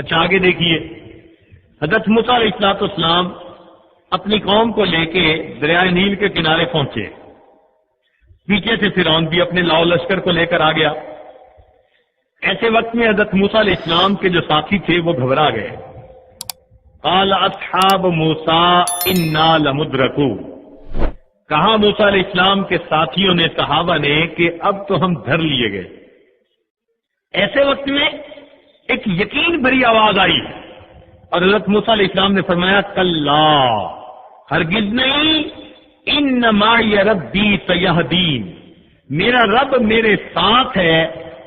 اچھا آگے دیکھیے، حضرت موسیٰ علیہ السلام اپنی قوم کو لے کے دریائے نیل کے کنارے پہنچے، پیچھے سے فرعون بھی اپنے لاؤ لشکر کو لے کر آ گیا۔ ایسے وقت میں حضرت موسیٰ علیہ السلام کے جو ساتھی تھے وہ گھبرا گئے۔ قال اصحاب موسیٰ انا لمدرکون، کہا موسیٰ علیہ السلام کے ساتھیوں نے، صحابہ نے، کہ اب تو ہم دھر لیے گئے۔ ایسے وقت میں ایک یقین بھری آواز آئی اور حضرت موسیٰ علیہ السلام نے فرمایا کلا، ہرگز نہیں، ان معی ربی سیہدین، میرا رب میرے ساتھ ہے،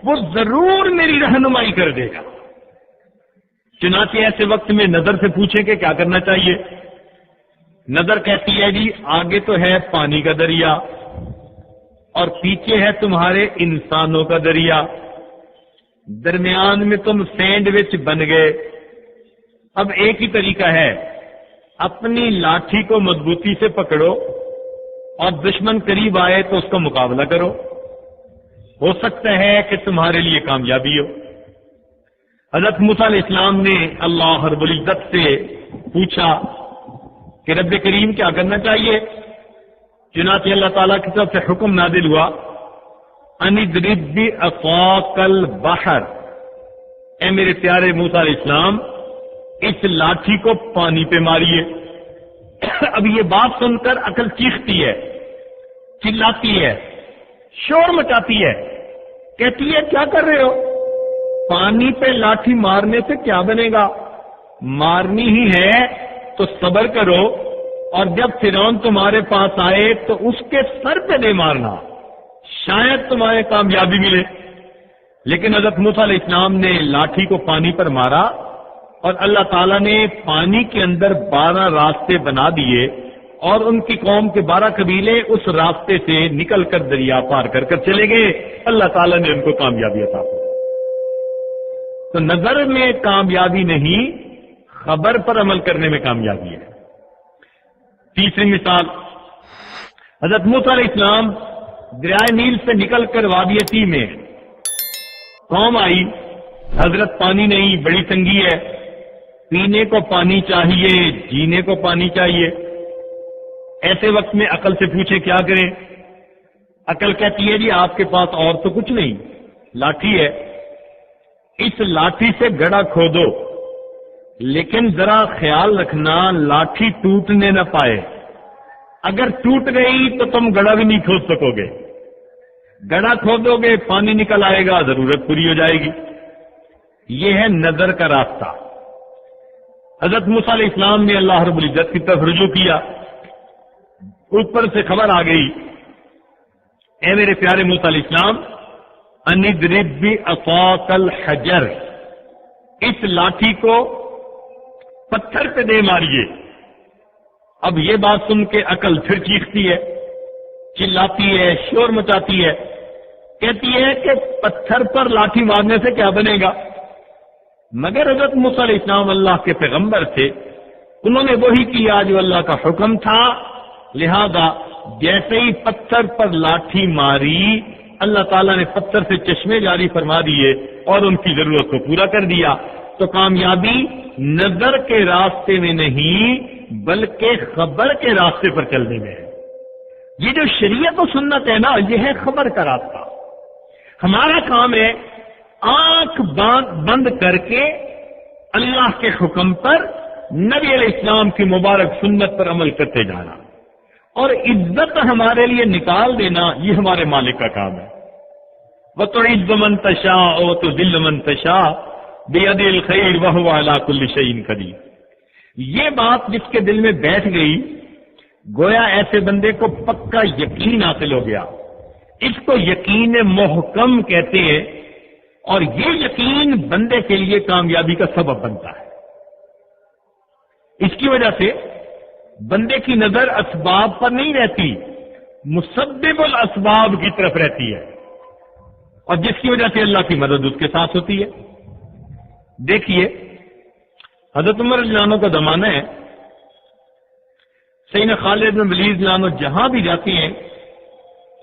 وہ ضرور میری رہنمائی کر دے گا۔ چنانچہ ایسے وقت میں نظر سے پوچھیں کہ کیا کرنا چاہیے۔ نظر کہتی ہے جی آگے تو ہے پانی کا دریا اور پیچھے ہے تمہارے انسانوں کا دریا، درمیان میں تم سینڈوچ بن گئے۔ اب ایک ہی طریقہ ہے، اپنی لاٹھی کو مضبوطی سے پکڑو اور دشمن قریب آئے تو اس کا مقابلہ کرو، ہو سکتا ہے کہ تمہارے لیے کامیابی ہو۔ حضرت موسیٰ علیہ السلام نے اللہ رب العزت سے پوچھا کہ رب کریم کیا کرنا چاہیے؟ چنانچہ اللہ تعالیٰ کی طرف سے حکم نازل ہوا، ان اضرب بعصاک البحر، اے میرے پیارے موسیٰ علیہ السلام اس لاٹھی کو پانی پہ ماریے۔ اب یہ بات سن کر عقل چیختی ہے، چلاتی ہے، شور مچاتی ہے، کہتی ہے کیا کر رہے ہو؟ پانی پہ لاٹھی مارنے سے کیا بنے گا؟ مارنی ہی ہے تو صبر کرو، اور جب فرعون تمہارے پاس آئے تو اس کے سر پہ دے مارنا، شاید تمہارے کامیابی ملے۔ لیکن حضرت موسیٰ علیہ السلام نے لاٹھی کو پانی پر مارا اور اللہ تعالیٰ نے پانی کے اندر 12 راستے بنا دیے، اور ان کی قوم کے 12 قبیلے اس راستے سے نکل کر دریا پار کر کر چلے گئے۔ اللہ تعالیٰ نے ان کو کامیابی عطا کی۔ تو نظر میں کامیابی نہیں، خبر پر عمل کرنے میں کامیابی ہے۔ تیسری مثال، حضرت موسیٰ علیہ السلام دریائے نیل سے نکل کر وادی تیہ میں، قوم آئی، حضرت پانی نہیں، بڑی تنگی ہے، پینے کو پانی چاہیے، جینے کو پانی چاہیے۔ ایسے وقت میں عقل سے پوچھے کیا کریں؟ عقل کہتی ہے جی آپ کے پاس اور تو کچھ نہیں، لاٹھی ہے، اس لاٹھی سے گڑھا کھودو، لیکن ذرا خیال رکھنا لاٹھی ٹوٹنے نہ پائے، اگر ٹوٹ گئی تو تم گڑھا بھی نہیں کھود سکو گے، گڑھا کھودو گے پانی نکل آئے گا، ضرورت پوری ہو جائے گی۔ یہ ہے نظر کا راستہ۔ حضرت موسیٰ علیہ السلام نے اللہ رب العزت کی طرف رجوع کیا، اوپر سے خبر آ گئی، اے میرے پیارے موسیٰ علیہ السلام ان اضرب بعصاک الحجر، اس لاٹھی کو پتھر پہ دے ماریے۔ اب یہ بات سن کے عقل پھر چیختی ہے، چلاتی ہے، شور مچاتی ہے، کہتی ہے کہ پتھر پر لاٹھی مارنے سے کیا بنے گا؟ مگر حضرت موسیٰ علیہ السلام اللہ کے پیغمبر تھے، انہوں نے وہی کیا جو اللہ کا حکم تھا، لہذا جیسے ہی پتھر پر لاٹھی ماری، اللہ تعالیٰ نے پتھر سے چشمے جاری فرما دیے اور ان کی ضرورت کو پورا کر دیا۔ تو کامیابی نظر کے راستے میں نہیں بلکہ خبر کے راستے پر چلنے میں ہے۔ یہ جو شریعت و سنت ہے نا، یہ ہے خبر کا راستہ۔ ہمارا کام ہے آنکھ بند کر کے اللہ کے حکم پر، نبی علیہ السلام کی مبارک سنت پر عمل کرتے جانا، اور عزت ہمارے لیے نکال دینا، یہ ہمارے مالک کا کام ہے۔ وَتُعِزُّ مَن تَشَاءُ وَتُذِلُّ مَن تَشَاءُ بِيَدِهِ الْخَيْرُ وَهُوَ عَلَى كُلِّ شَيْءٍ قَدِيرٌ۔ یہ بات جس کے دل میں بیٹھ گئی، گویا ایسے بندے کو پکا یقین حاصل ہو گیا۔ اس کو یقین محکم کہتے ہیں، اور یہ یقین بندے کے لیے کامیابی کا سبب بنتا ہے۔ اس کی وجہ سے بندے کی نظر اسباب پر نہیں رہتی، مسبب الاسباب کی طرف رہتی ہے، اور جس کی وجہ سے اللہ کی مدد اس کے ساتھ ہوتی ہے۔ دیکھیے حضرت عمر رضی اللہ عنہ کا زمانہ ہے، سیدنا خالد بن ولید رضی اللہ عنہ جہاں بھی جاتے ہیں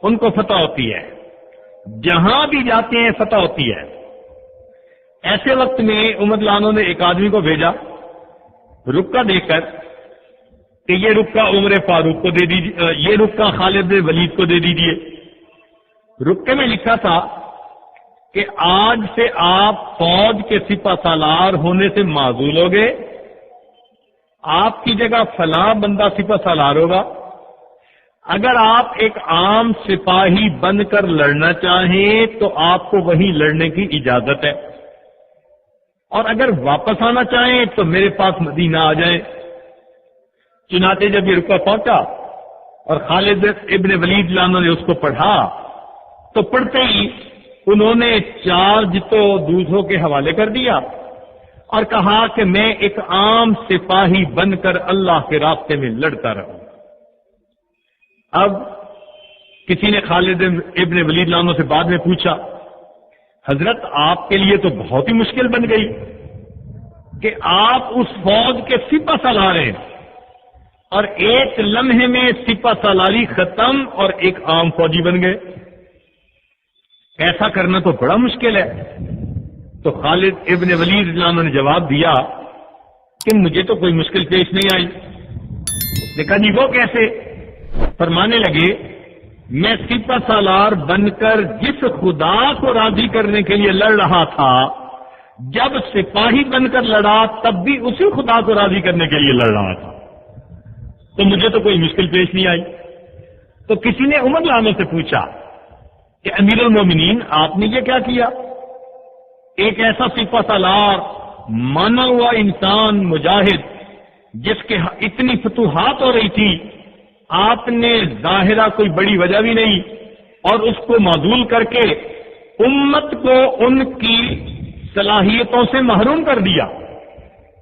ان کو فتح ہوتی ہے، جہاں بھی جاتے ہیں فتح ہوتی ہے۔ ایسے وقت میں عمر لانو نے ایک آدمی کو بھیجا رکا دے کر کہ یہ رکا عمر فاروق کو دے دیجیے، یہ رکا خالد بن ولید کو دے دیجیے۔ رکے میں لکھا تھا کہ آج سے آپ فوج کے سپہ سالار ہونے سے معزول ہو گئے، آپ کی جگہ فلاں بندہ سپہ سالار ہوگا۔ اگر آپ ایک عام سپاہی بن کر لڑنا چاہیں تو آپ کو وہیں لڑنے کی اجازت ہے، اور اگر واپس آنا چاہیں تو میرے پاس مدینہ آ جائیں۔ چنانچہ جب یہ رکا پہنچا اور خالد ابن ولید لانو نے اس کو پڑھا تو پڑھتے ہی انہوں نے چارج تو دوسروں کے حوالے کر دیا اور کہا کہ میں ایک عام سپاہی بن کر اللہ کے راستے میں لڑتا رہوں۔ اب کسی نے خالد ابن ولید لانو سے بعد میں پوچھا، حضرت آپ کے لیے تو بہت ہی مشکل بن گئی کہ آپ اس فوج کے سپہ سالار ہیں اور ایک لمحے میں سپہ سالاری ختم اور ایک عام فوجی بن گئے، ایسا کرنا تو بڑا مشکل ہے۔ تو خالد ابن ولید لانو نے جواب دیا کہ مجھے تو کوئی مشکل پیش نہیں آئی۔ اس نے کہا جی وہ کیسے؟ فرمانے لگے میں سپہ سالار بن کر جس خدا کو راضی کرنے کے لیے لڑ رہا تھا، جب سپاہی بن کر لڑا تب بھی اسی خدا کو راضی کرنے کے لیے لڑ رہا تھا، تو مجھے تو کوئی مشکل پیش نہیں آئی۔ تو کسی نے عمر لانو سے پوچھا کہ امیر المومنین آپ نے یہ کیا کیا؟ ایک ایسا سپہ سالار مانا ہوا انسان مجاہد جس کے اتنی فتوحات ہو رہی تھی، آپ نے ظاہرہ کوئی بڑی وجہ بھی نہیں اور اس کو معزول کر کے امت کو ان کی صلاحیتوں سے محروم کر دیا۔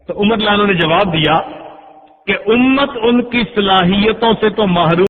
تو عمر لانو نے جواب دیا کہ امت ان کی صلاحیتوں سے تو محروم